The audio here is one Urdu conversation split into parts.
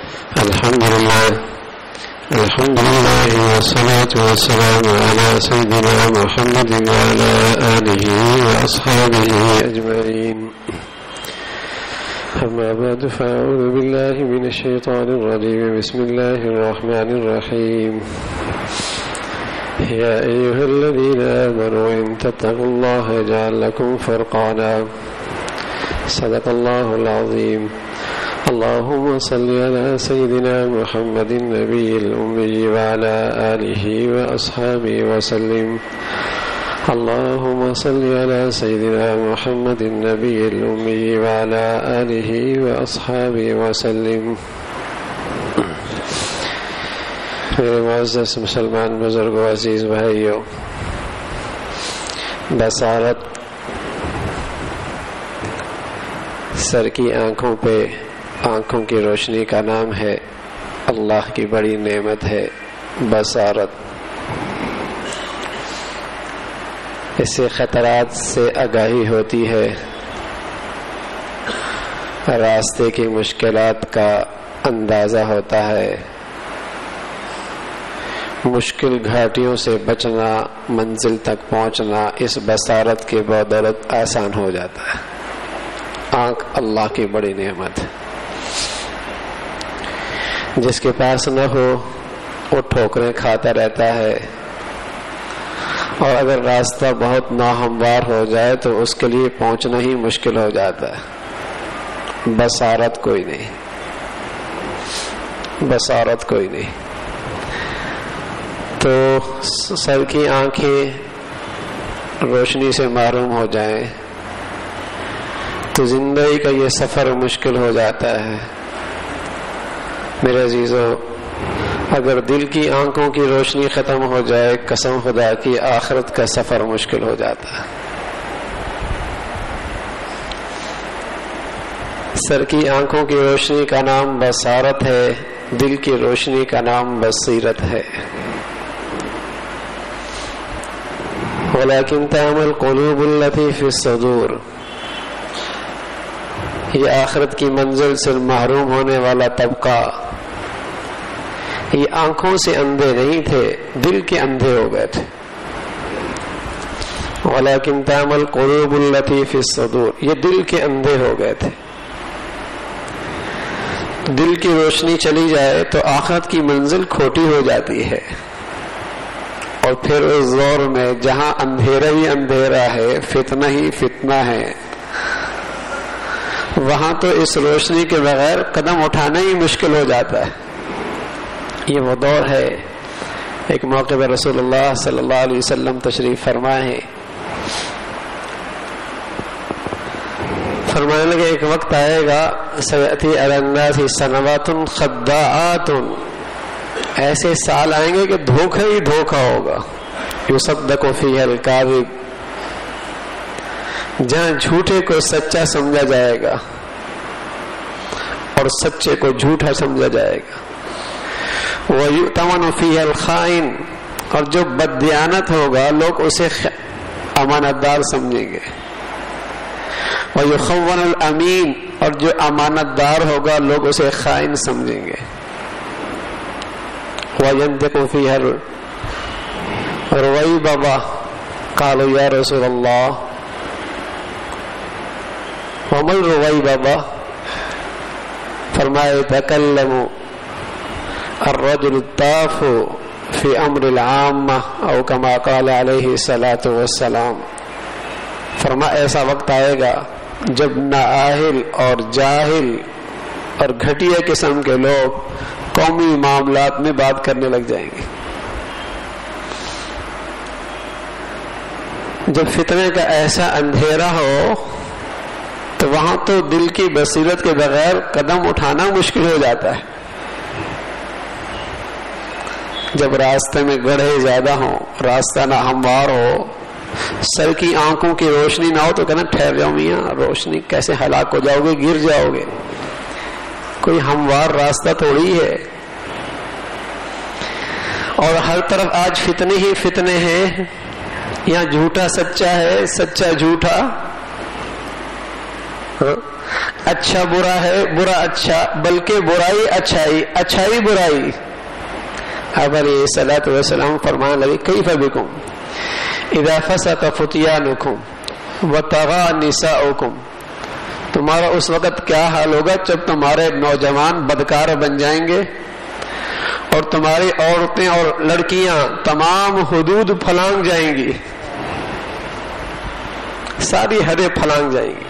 الحمد لله والصلاة والسلام على سيدنا محمد وعلى آله وأصحابه أجمعين. أما بعد فأعوذ بالله من الشيطان الرجيم. بسم الله الرحمن الرحيم. يا أيها الذين آمنوا إن تتقوا الله يجعل لكم فرقانا. صدق الله العظيم. اللهم صل على سيدنا محمد النبي الأمي وعلى آله وأصحابه وسلم. اللهم صل على سيدنا محمد النبي الأمي وعلى آله وأصحابه وسلم. میرے معزز مسلمان بزرگوں، عزیز بھائیوں، بصارت سر کی آنکھوں پہ آنکھوں کی روشنی کا نام ہے. اللہ کی بڑی نعمت ہے بصارت. اس سے خطرات سے آگاہی ہوتی ہے، راستے کی مشکلات کا اندازہ ہوتا ہے، مشکل گھاٹیوں سے بچنا، منزل تک پہنچنا اس بصارت کے بدولت آسان ہو جاتا ہے. آنکھ اللہ کی بڑی نعمت ہے. جس کے پاس نہ ہو وہ ٹھوکریں کھاتا رہتا ہے، اور اگر راستہ بہت ناہموار ہو جائے تو اس کے لیے پہنچنا ہی مشکل ہو جاتا ہے. بصارت کوئی نہیں، بصارت کوئی نہیں. تو سر کی آنکھیں روشنی سے محروم ہو جائیں تو زندگی کا یہ سفر مشکل ہو جاتا ہے. میرے عزیزو، اگر دل کی آنکھوں کی روشنی ختم ہو جائے، قسم خدا کی آخرت کا سفر مشکل ہو جاتا ہے. سر کی آنکھوں کی روشنی کا نام بصارت ہے، دل کی روشنی کا نام بصیرت ہے. وَلَكِنْ تَعْمَى الْقُلُوبُ الَّتِي فِي الصُّدُورِ. یہ آخرت کی منزل سے محروم ہونے والا طبقہ یہ آنکھوں سے اندھے نہیں تھے، دل کے اندھے ہو گئے تھے. وَلَكِنْ تَعْمَى الْقُلُوبُ الَّتِي فِي الصُّدُورِ. یہ دل کے اندھے ہو گئے تھے. دل کی روشنی چلی جائے تو آخرت کی منزل کھوٹی ہو جاتی ہے، اور پھر اس دور میں جہاں اندھیرا ہی اندھیرا ہے، فتنہ ہی فتنہ ہے، وہاں تو اس روشنی کے بغیر قدم اٹھانا ہی مشکل ہو جاتا ہے. یہ وہ دور ہے. ایک موقع پر رسول اللہ صلی اللہ علیہ وسلم تشریف فرمائے ہیں. فرمانے لگے ایک وقت آئے گا، سیأتی علی الناس سنوات خداعات. ایسے سال آئیں گے کہ دھوکہ ہی دھوکہ ہوگا. یصدق فیہ الکاذب. جہاں جھوٹے کو سچا سمجھا جائے گا اور سچے کو جھوٹا سمجھا جائے گا. وَيُؤْتَمَنُ فِيهَا الْخَائِنُ. اور جو بددیانت ہوگا لوگ اسے امانت دار سمجھیں گے. وَيُخَوَّنُ الْأَمِينُ. اور جو امانت دار ہوگا لوگ اسے خائن سمجھیں گے. وَيَنْتِقُ فِيهَا الرُّوَيْبَضَةُ. قالوا یا رسول اللہ وَمَا الرُّوَيْبَضَةُ. فرمائے تکلم الرجل الطاف فی امر العامہ او کما قال علیہ الصلاۃ والسلام. فرمایا ایسا وقت آئے گا جب نااہل اور جاہل اور گھٹیا قسم کے لوگ قومی معاملات میں بات کرنے لگ جائیں گے. جب فتنے کا ایسا اندھیرا ہو تو وہاں تو دل کی بصیرت کے بغیر قدم اٹھانا مشکل ہو جاتا ہے. جب راستے میں گڑھے زیادہ ہوں، راستہ نہ ہموار ہو، سر کی آنکھوں کی روشنی نہ ہو تو کہنا ٹھہر جاؤ میاں، روشنی کیسے ہلاک ہو جاؤ گے، گر جاؤ گے. کوئی ہموار راستہ تھوڑی ہے. اور ہر طرف آج فتنے ہی فتنے ہیں. یہاں جھوٹا سچا ہے، سچا جھوٹا. اچھا برا ہے، برا اچھا، بلکہ برائی اچھائی، اچھائی برائی. آپ علیہ الصلوۃ والسلام فرمانے لگے کیف بکم اذا فسق فتیانکم وطغى نساؤکم، تمہارا اس وقت کیا حال ہوگا جب تمہارے نوجوان بدکار بن جائیں گے اور تمہاری عورتیں اور لڑکیاں تمام حدود پھلانگ جائیں گی، ساری حدیں پھلانگ جائیں گی.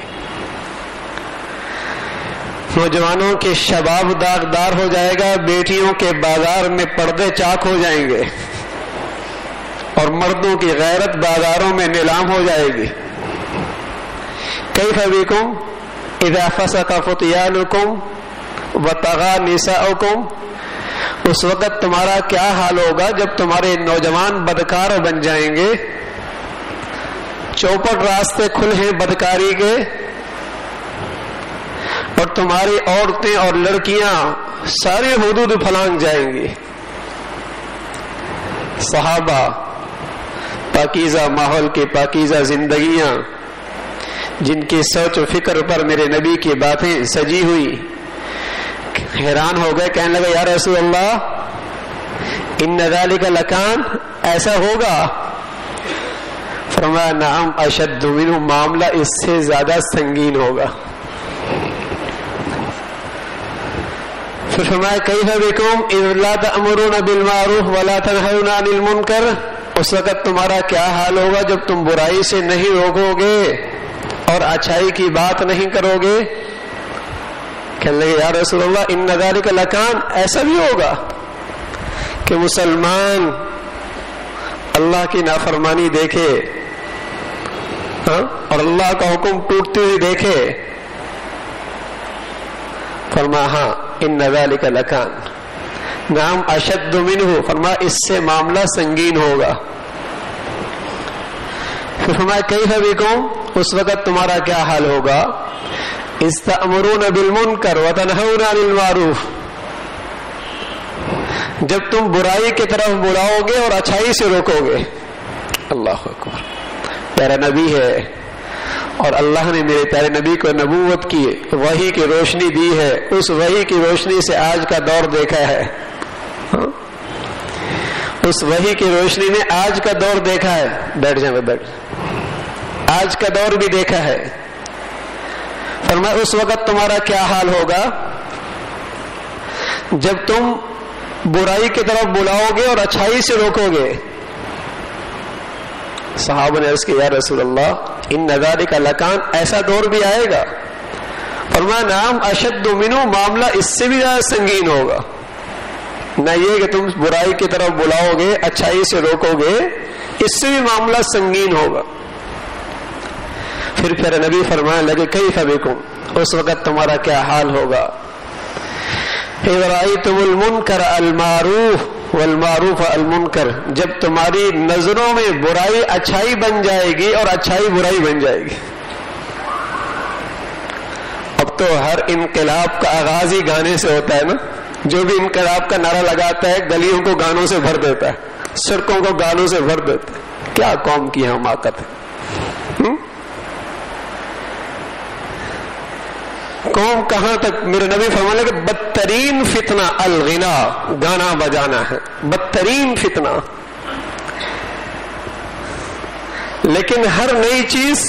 نوجوانوں کے شباب داغدار ہو جائے گا، بیٹیوں کے بازار میں پردے چاک ہو جائیں گے اور مردوں کی غیرت بازاروں میں نیلام ہو جائے گی. کیف بکم اذا فسق فتیانکم وطغى نساؤکم، اس وقت تمہارا کیا حال ہوگا جب تمہارے نوجوان بدکار بن جائیں گے، چوپٹ راستے کھل ہیں بدکاری کے، اور تمہاری عورتیں اور لڑکیاں ساری حدود پھلانگ جائیں گی. صحابہ پاکیزہ ماحول کی پاکیزہ زندگیاں، جن کی سوچ و فکر پر میرے نبی کی باتیں سجی ہوئی، حیران ہو گئے، کہنے لگے یا رسول اللہ ان ذالک لکان، ایسا ہوگا؟ فرمایا نعم اشد منہ، معاملہ اس سے زیادہ سنگین ہوگا. پھر فرمایا کیف بکم اذ لا تأمرون بالمعروف ولا تنہون عن المنکر، اس وقت تمہارا کیا حال ہوگا جب تم برائی سے نہیں روکو گے اور اچھائی کی بات نہیں کرو گے. کہنے لگے یا رسول اللہ ان ذالک لکان، ایسا بھی ہوگا کہ مسلمان اللہ کی نافرمانی دیکھے اور اللہ کا حکم ٹوٹتے ہوئے دیکھے؟ فرمایا ہاں ان ذالک لکان نعم اشد منہ، فرمایا اس سے معاملہ سنگین ہوگا. پھر فرمایا کیف بکم، اس وقت تمہارا کیا حال ہوگا اذ تأمرون بالمنکر وتنہون عن المعروف، جب تم برائی کی طرف بلاؤ گے اور اچھائی سے روکو گے. اللہ اکبر، پیارا نبی ہے اور اللہ نے میرے پیارے نبی کو نبوت کی وحی کی روشنی دی ہے، اس وحی کی روشنی سے آج کا دور دیکھا ہے، اس وحی کی روشنی میں آج کا دور دیکھا ہے. بیٹھ جائیں بیٹھ، آج کا دور بھی دیکھا ہے. فرمایا اس وقت تمہارا کیا حال ہوگا جب تم برائی کی طرف بلاؤ گے اور اچھائی سے روکو گے. صحابہ نے عرض کیا یا رسول اللہ ان ذالک لکان، ایسا دور بھی آئے گا؟ فرمایا نعم اشد منہ، معاملہ اس سے بھی زیادہ سنگین ہوگا. نہ یہ کہ تم برائی کی طرف بلاؤ گے اچھائی سے روکو گے، اس سے بھی معاملہ سنگین ہوگا. پھر پیارے نبی فرمانے لگے کیف بکم، اس وقت تمہارا کیا حال ہوگا اذ رأیتم المنکر المعروف والمعروف المنکر، جب تمہاری نظروں میں برائی اچھائی بن جائے گی اور اچھائی برائی بن جائے گی. اب تو ہر انقلاب کا آغاز ہی گانے سے ہوتا ہے نا، جو بھی انقلاب کا نعرہ لگاتا ہے گلیوں کو گانوں سے بھر دیتا ہے، سڑکوں کو گانوں سے بھر دیتا ہے. کیا قوم کی حماقت ہے. قوم کہاں تک، میرے نبی فرمانے کہ بدترین فتنہ الغنا، گانا بجانا ہے، بدترین فتنہ. لیکن ہر نئی چیز،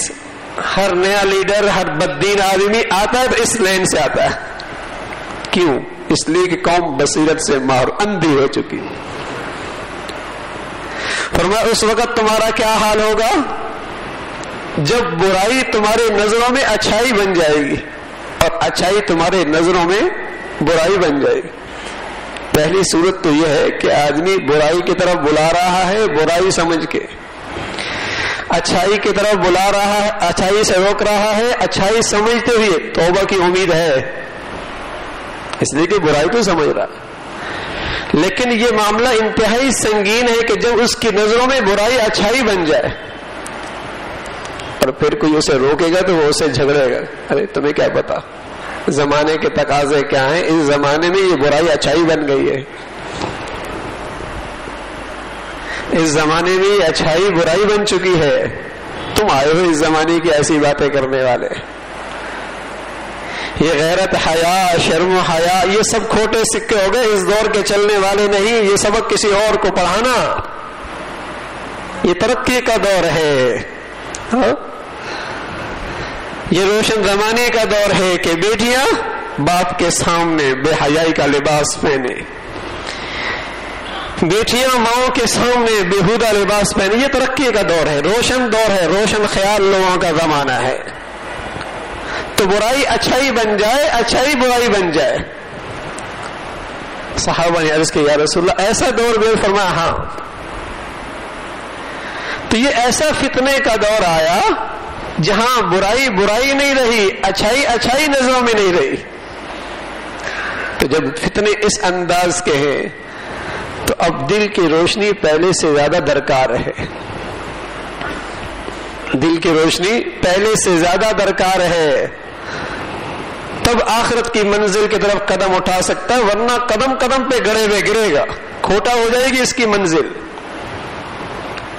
ہر نیا لیڈر، ہر بددین آدمی آتا ہے تو اس لین سے آتا ہے. کیوں؟ اس لیے کہ قوم بصیرت سے اندھی ہو چکی. فرمایا اس وقت تمہارا کیا حال ہوگا جب برائی تمہاری نظروں میں اچھائی بن جائے گی اور اچھائی تمہارے نظروں میں برائی بن جائے گی. پہلی صورت تو یہ ہے کہ آدمی برائی کی طرف بلا رہا ہے برائی سمجھ کے، اچھائی کی طرف بلا رہا ہے، اچھائی سے روک رہا ہے اچھائی سمجھتے ہوئے. توبہ کی امید ہے اس لیے کہ برائی تو سمجھ رہا ہے، لیکن یہ معاملہ انتہائی سنگین ہے کہ جب اس کی نظروں میں برائی اچھائی بن جائے اور پھر کوئی اسے روکے گا تو وہ اسے جھگڑے گا. ارے تمہیں کیا پتا زمانے کے تقاضے کیا ہیں، اس زمانے میں یہ برائی اچھائی بن گئی ہے، اس زمانے میں یہ اچھائی برائی بن چکی ہے. تم آئے ہو اس زمانے کی ایسی باتیں کرنے والے. یہ غیرت، حیا، شرم و حیا، یہ سب کھوٹے سکے ہو گئے، اس دور کے چلنے والے نہیں. یہ سبق کسی اور کو پڑھانا، یہ ترقی کا دور ہے. یہ روشن زمانے کا دور ہے کہ بیٹیاں باپ کے سامنے بے حیائی کا لباس پہنے، بیٹیاں ماؤں کے سامنے بےہودہ لباس پہنے. یہ ترقی کا دور ہے، روشن دور ہے، روشن خیال لوگوں کا زمانہ ہے. تو برائی اچھائی بن جائے، اچھائی برائی بن جائے. صحابہ نے عرض کی یا رسول اللہ ایسا دور بھی؟ فرمایا ہاں. تو یہ ایسا فتنے کا دور آیا جہاں برائی برائی نہیں رہی، اچھائی اچھائی نظروں میں نہیں رہی. تو جب فتنے اس انداز کے ہیں تو اب دل کی روشنی پہلے سے زیادہ درکار ہے. دل کی روشنی پہلے سے زیادہ درکار ہے، تب آخرت کی منزل کی طرف قدم اٹھا سکتا ہے، ورنہ قدم قدم پہ گڑے ہوئے گرے گا، کھوٹا ہو جائے گی اس کی منزل.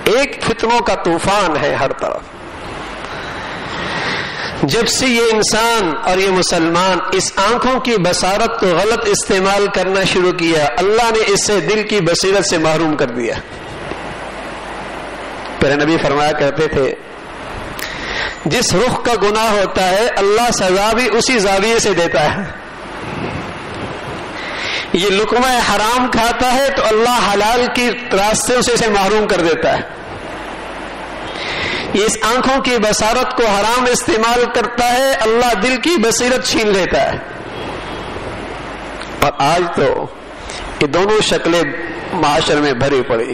ایک فتنوں کا طوفان ہے ہر طرف. جب سے یہ انسان اور یہ مسلمان اس آنکھوں کی بصارت کو غلط استعمال کرنا شروع کیا، اللہ نے اس سے دل کی بصیرت سے محروم کر دیا. پہلے نبی فرمایا کرتے تھے جس رخ کا گناہ ہوتا ہے اللہ سزا بھی اسی زاویے سے دیتا ہے. یہ لقمہ حرام کھاتا ہے تو اللہ حلال کی راستوں سے اسے محروم کر دیتا ہے. یہ اس آنکھوں کی بصارت کو حرام استعمال کرتا ہے، اللہ دل کی بصیرت چھین لیتا ہے. اور آج تو یہ دونوں شکلیں معاشر میں بھری پڑی،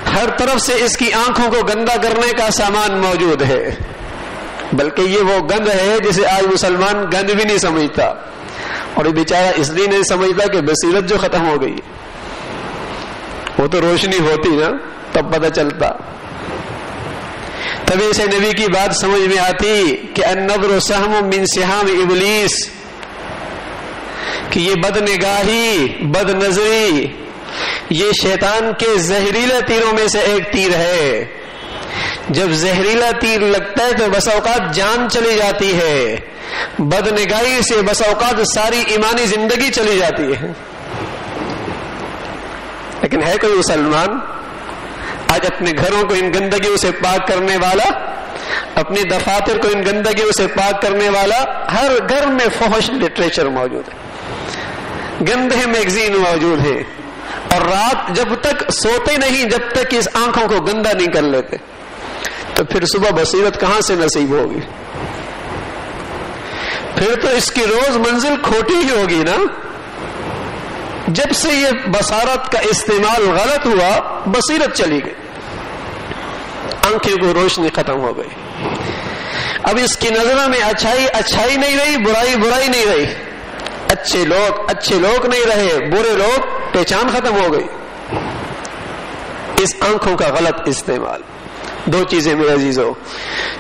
ہر طرف سے اس کی آنکھوں کو گندا کرنے کا سامان موجود ہے. بلکہ یہ وہ گند ہے جسے آج مسلمان گند بھی نہیں سمجھتا، اور یہ بیچارہ اس لیے نہیں سمجھتا کہ بصیرت جو ختم ہو گئی. وہ تو روشنی ہوتی نا تب پتہ چلتا، تبھی سے نبی کی بات سمجھ میں آتی کہ النظر سہم من سہام ابلیس، کہ یہ بد نگاہی، بد نظری یہ شیطان کے زہریلے تیروں میں سے ایک تیر ہے. جب زہریلا تیر لگتا ہے تو بس اوقات جان چلی جاتی ہے، بد نگاہی سے بس اوقات ساری ایمانی زندگی چلی جاتی ہے. لیکن ہے کوئی مسلمان آج اپنے گھروں کو ان گندگیوں سے پاک کرنے والا، اپنے دفاتر کو ان گندگیوں سے پاک کرنے والا؟ ہر گھر میں فحش لٹریچر موجود ہے، گندے میگزین موجود ہیں، اور رات جب تک سوتے نہیں جب تک اس آنکھوں کو گندا نہیں کر لیتے، تو پھر صبح بصیرت کہاں سے نصیب ہوگی؟ پھر تو اس کی روز منزل کھوٹی ہی ہوگی نا. جب سے یہ بصارت کا استعمال غلط ہوا بصیرت چلی گئی، آنکھیں کو روشنی ختم ہو گئی. اب اس کی نظروں میں اچھائی اچھائی نہیں رہی، برائی برائی نہیں رہی، اچھے لوگ نہیں رہے، برے لوگ پہچان ختم ہو گئی. اس آنکھوں کا غلط استعمال. دو چیزیں میرے عزیزو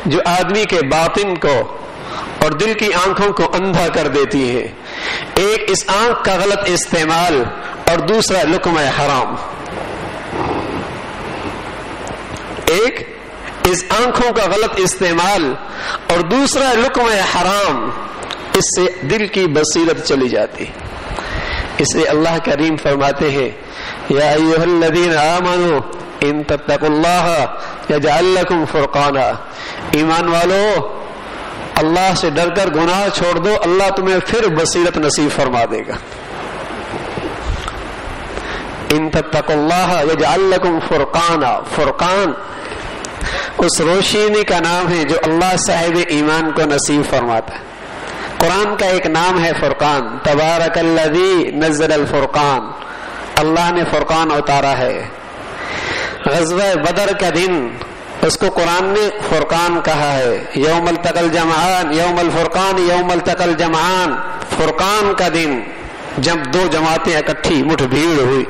جو آدمی کے باطن کو اور دل کی آنکھوں کو اندھا کر دیتی ہے، ایک اس آنکھ کا غلط استعمال اور دوسرا لقمہ حرام. ایک اس آنکھوں کا غلط استعمال اور دوسرا لقمہ حرام، اس سے دل کی بصیرت چلی جاتی. اس لیے اللہ کریم فرماتے ہیں یا ایھا الذین آمنوا ان تتقوا اللہ یجعل لکم فرقانا. ایمان والو اللہ سے ڈر کر گناہ چھوڑ دو، اللہ تمہیں پھر بصیرت نصیب فرما دے گا. ان تتقوا اللہ یجعل لکم فرقانا. فرقان اس روشنی کا نام ہے جو اللہ صاحب ایمان کو نصیب فرماتا ہے. قرآن کا ایک نام ہے فرقان. تبارک الذی نزل الفرقان، اللہ نے فرقان اتارا ہے. غزوہ بدر کا دن اس کو قرآن نے فرقان کہا ہے. یوم التقى الجمعان یوم الفرقان یوم التقى الجمعان، فرقان کا دن جب دو جماعتیں اکٹھی مٹھ بھیڑ ہوئی.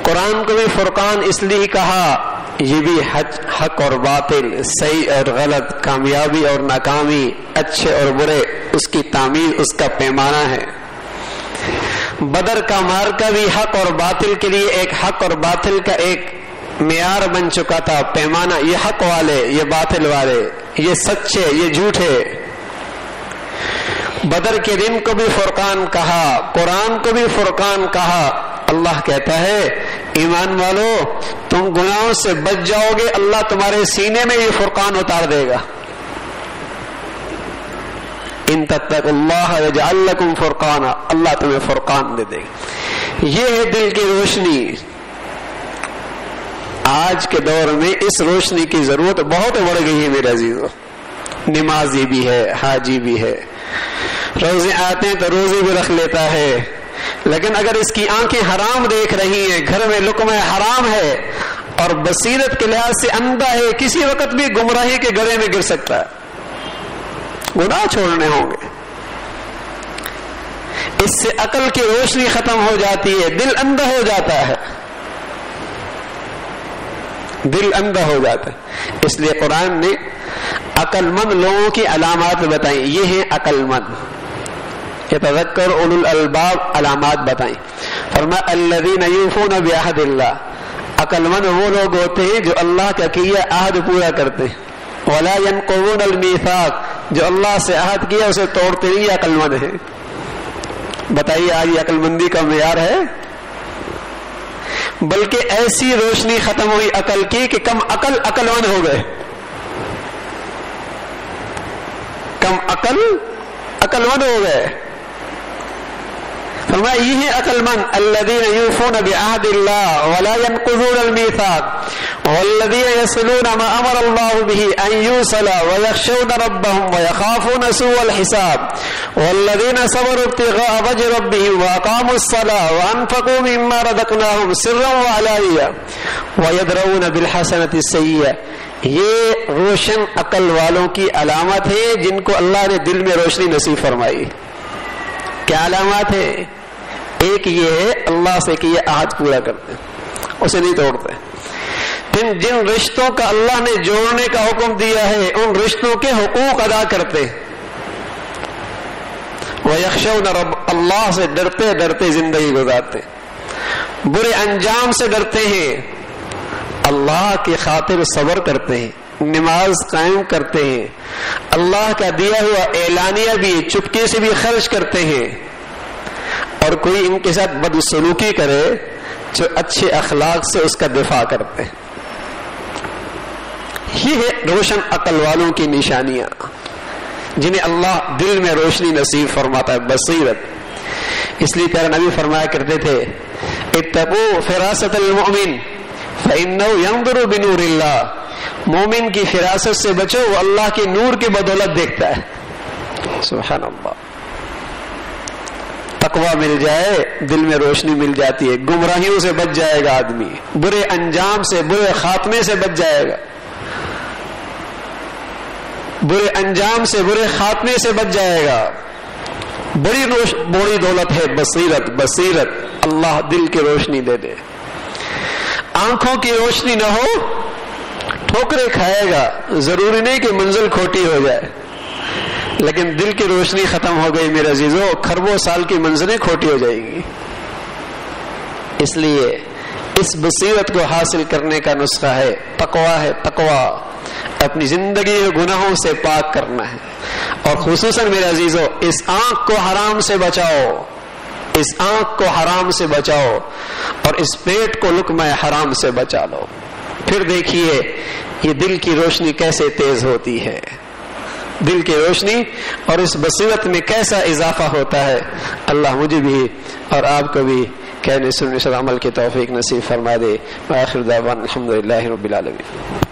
قرآن کو بھی فرقان اس لیے کہا، یہ بھی حق اور باطل، صحیح اور غلط، کامیابی اور ناکامی، اچھے اور برے، اس کی تعمیل، اس کا پیمانہ ہے. بدر کا مارکا بھی حق اور باطل کے لیے ایک حق اور باطل کا ایک معیار بن چکا تھا، پیمانہ. یہ حق والے، یہ باطل والے، یہ سچے، یہ جھوٹے. بدر کے دن کو بھی فرقان کہا، قرآن کو بھی فرقان کہا۔ اللہ کہتا ہے ایمان والو تم گناہوں سے بچ جاؤ گے، اللہ تمہارے سینے میں یہ فرقان اتار دے گا۔ ان تتقوا اللہ یجعل لکم فرقانا، اللہ تمہیں فرقان دے دے گا۔ یہ ہے دل کی روشنی۔ آج کے دور میں اس روشنی کی ضرورت بہت بڑھ گئی ہے میرے عزیزو۔ نمازی بھی ہے، حاجی بھی ہے، روزے آتے ہیں تو روزے بھی رکھ لیتا ہے، لیکن اگر اس کی آنکھیں حرام دیکھ رہی ہیں، گھر میں لقمہ حرام ہے اور بصیرت کے لحاظ سے اندھا ہے، کسی وقت بھی گمراہی کے گڑھے میں گر سکتا ہے۔ گناہ چھوڑنے ہوں گے، اس سے عقل کی روشنی ختم ہو جاتی ہے، دل اندھا ہو جاتا ہے، دل اندھا ہو جاتا ہے۔ اس لیے قرآن نے عقل مند لوگوں کی علامات بتائیں، یہ ہیں عقل مند، یتذکر اولو الالباب، علامات بتائیں۔ فرمایا الذین یوفون بعہد اللہ، عقل مند وہ لوگ ہوتے ہیں جو اللہ کا کیا عہد پورا کرتے ہیں، ولا ينقضون المیثاق، جو اللہ سے عہد کیا اسے توڑتے نہیں، یہ عقل مند ہے۔ بتائیے آج یہ عقل مندی کا معیار ہے؟ بلکہ ایسی روشنی ختم ہوئی عقل کی کہ کم عقل عقل مند ہو گئے، کم عقل عقل مند ہو گئے۔ فرمایا یہ ہے عقل مند، الذین یوفون بعہد اللہ ولا ينقضون المیثاق والذین یصلون ما امر اللہ به ان یوصل ویخشون ربهم ویخافون سوء الحساب والذین صبروا ابتغاء وجه ربهم واقاموا الصلاة وانفقوا مما رزقناهم سرا وعلانیہ ویدرؤون بالحسنة السیئة۔ یہ روشن عقل والوں کی علامت ہے جن کو اللہ نے دل میں روشنی نصیب فرمائی۔ کیا علامات ہے؟ ایک یہ ہے اللہ سے کہ یہ عہد پورا کرتے، اسے نہیں توڑتے۔ پھر جن رشتوں کا اللہ نے جوڑنے کا حکم دیا ہے ان رشتوں کے حقوق ادا کرتے، وَيَخْشَوْنَ رَبَّ، اللہ سے ڈرتے ڈرتے زندگی گزارتے، برے انجام سے ڈرتے ہیں، اللہ کی خاطر صبر کرتے ہیں، نماز قائم کرتے ہیں، اللہ کا دیا ہوا اعلانیہ بھی چپکے سے بھی خرچ کرتے ہیں، اور کوئی ان کے ساتھ بدسلوکی کرے جو اچھے اخلاق سے اس کا دفاع کرتے ہیں۔ یہ ہے روشن عقل والوں کی نشانیاں جنہیں اللہ دل میں روشنی نصیب فرماتا ہے، بصیرت۔ اس لیے پیارے نبی فرمایا کرتے تھے اتقوا فراست المؤمن فإنه ينظر بنور اللہ، مومن کی فراست سے بچو، وہ اللہ کے نور کی بدولت دیکھتا ہے۔ سبحان اللہ۔ تقویٰ مل جائے دل میں روشنی مل جاتی ہے، گمراہیوں سے بچ جائے گا آدمی، برے انجام سے برے خاتمے سے بچ جائے گا، برے انجام سے برے خاتمے سے بچ جائے گا۔ بڑی دولت ہے بصیرت، بصیرت اللہ دل کی روشنی دے دے۔ آنکھوں کی روشنی نہ ہو ٹھوکریں کھائے گا، ضروری نہیں کہ منزل کھوٹی ہو جائے، لیکن دل کی روشنی ختم ہو گئی میرے عزیزو، کھربوں سال کی منزلیں کھوٹی ہو جائیں گی۔ اس لیے اس بصیرت کو حاصل کرنے کا نسخہ ہے تقویٰ، ہے تقویٰ، اپنی زندگی کو گناہوں سے پاک کرنا ہے، اور خصوصاً میرے عزیزو اس آنکھ کو حرام سے بچاؤ، اس آنکھ کو حرام سے بچاؤ، اور اس پیٹ کو لقمہ حرام سے بچا لو۔ پھر دیکھیے یہ دل کی روشنی کیسے تیز ہوتی ہے، دل کی روشنی اور اس بصیرت میں کیسا اضافہ ہوتا ہے۔ اللہ مجھے بھی اور آپ کو بھی کہنے سننے سے عمل کی توفیق نصیب فرما دے۔ وآخر دعوانا الحمدللہ رب العالمین۔